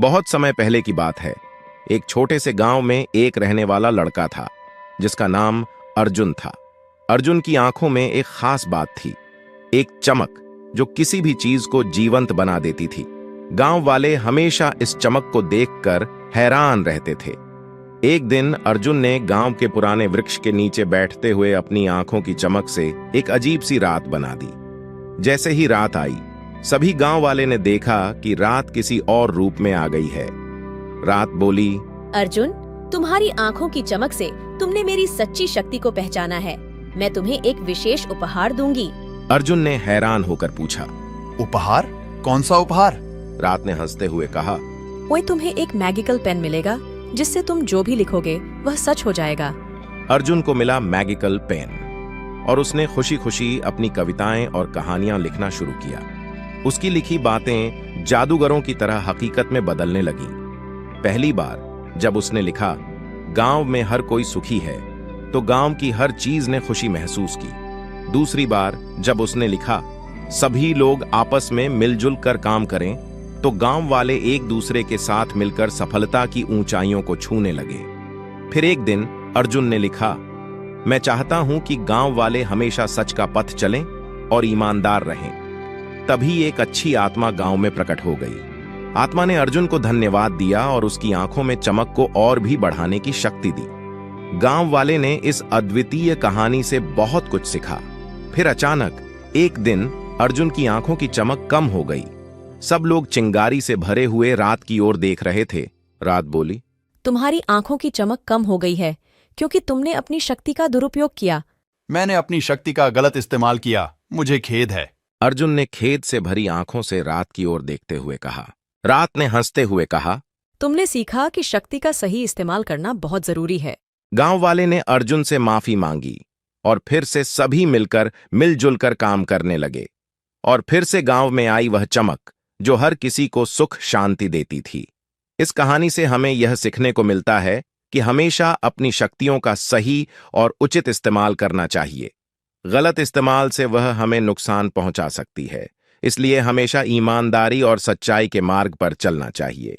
बहुत समय पहले की बात है। एक छोटे से गांव में एक रहने वाला लड़का था जिसका नाम अर्जुन था। अर्जुन की आंखों में एक खास बात थी, एक चमक जो किसी भी चीज को जीवंत बना देती थी। गांव वाले हमेशा इस चमक को देखकर हैरान रहते थे। एक दिन अर्जुन ने गांव के पुराने वृक्ष के नीचे बैठते हुए अपनी आंखों की चमक से एक अजीब सी रात बना दी। जैसे ही रात आई, सभी गांव वाले ने देखा कि रात किसी और रूप में आ गई है। रात बोली, अर्जुन, तुम्हारी आंखों की चमक से तुमने मेरी सच्ची शक्ति को पहचाना है। मैं तुम्हें एक विशेष उपहार दूंगी। अर्जुन ने हैरान होकर पूछा, उपहार? कौन सा उपहार? रात ने हंसते हुए कहा, ओए, तुम्हें एक मैजिकल पेन मिलेगा जिससे तुम जो भी लिखोगे वह सच हो जाएगा। अर्जुन को मिला मैजिकल पेन और उसने खुशी खुशी अपनी कविताएं और कहानियां लिखना शुरू किया। उसकी लिखी बातें जादूगरों की तरह हकीकत में बदलने लगी। पहली बार जब उसने लिखा, गांव में हर कोई सुखी है, तो गांव की हर चीज ने खुशी महसूस की। दूसरी बार जब उसने लिखा, सभी लोग आपस में मिलजुल कर काम करें, तो गांव वाले एक दूसरे के साथ मिलकर सफलता की ऊंचाइयों को छूने लगे। फिर एक दिन अर्जुन ने लिखा, मैं चाहता हूं कि गांव वाले हमेशा सच का पथ चलें और ईमानदार रहें। तभी एक अच्छी आत्मा गांव में प्रकट हो गई। आत्मा ने अर्जुन को धन्यवाद दिया और उसकी आंखों में चमक को और भी बढ़ाने की शक्ति दी। गांव वाले ने इस अद्वितीय कहानी से बहुत कुछ सीखा। फिर अचानक एक दिन अर्जुन की आंखों की चमक कम हो गई। सब लोग चिंगारी से भरे हुए रात की ओर देख रहे थे। रात बोली, तुम्हारी आंखों की चमक कम हो गई है क्योंकि तुमने अपनी शक्ति का दुरुपयोग किया। मैंने अपनी शक्ति का गलत इस्तेमाल किया, मुझे खेद है। अर्जुन ने खेद से भरी आंखों से रात की ओर देखते हुए कहा। रात ने हंसते हुए कहा, तुमने सीखा कि शक्ति का सही इस्तेमाल करना बहुत जरूरी है। गांव वाले ने अर्जुन से माफी मांगी और फिर से सभी मिलकर मिलजुल कर काम करने लगे। और फिर से गांव में आई वह चमक जो हर किसी को सुख शांति देती थी। इस कहानी से हमें यह सीखने को मिलता है कि हमेशा अपनी शक्तियों का सही और उचित इस्तेमाल करना चाहिए। गलत इस्तेमाल से वह हमें नुकसान पहुंचा सकती है। इसलिए हमेशा ईमानदारी और सच्चाई के मार्ग पर चलना चाहिए।